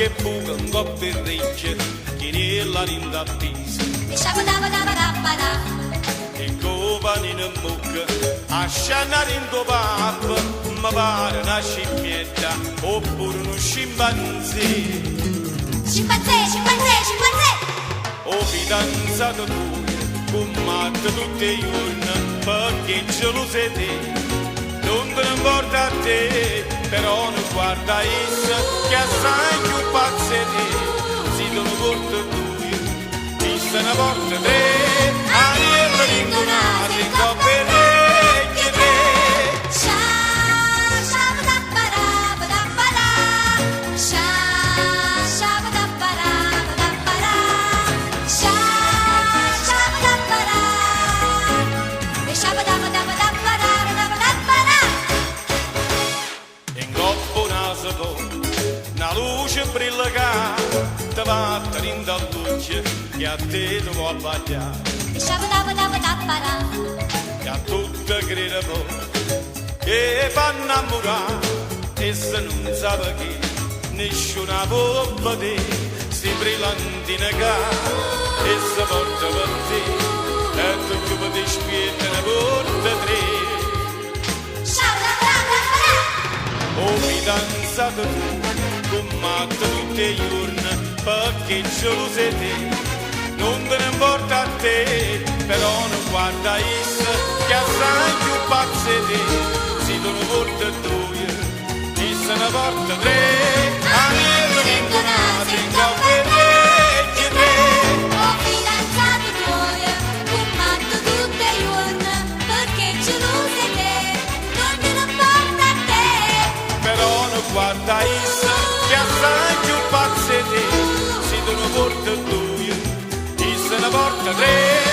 che buca un po' per regge, che la rinda appesa. E copani in bocca, a sciannare in tuo papà, mi pare una scimmietta, oppure uno scimpanzé. Scimpanzé! O fidanzato tuo, combatte tutti i giorni, perché ce lo sei te. Non te ne importa a te, però non guarda essa, che assai più pazza è te. Si te ne porta due, vista una porta tre, agnello rinconate, in coppia orecchie tre. Una luce brilla che ti va in al luce che a te ti vuol bagliare che a tutte crede che fa innamorare e se non sa che nessuna può vedere si brillanti negare e si porta per te e tu che puoi spiegare ne porta tre. O fidanzato tu, combatte tutti i giorni, perché ce lo sei te. Non te ne importa a te, però non guarda essa, che assai più pazza è te. Si te ne porta due, e se ne porta tre, agnello rinconate, in coppia orecchie tre. O fidanzato tuo, combatto tutti i giorni, perché ce lo sei te. Non te ne importa a te, però non guarda essa, che assai più pazza è te. Si te ne porta due, e se ne porta tre.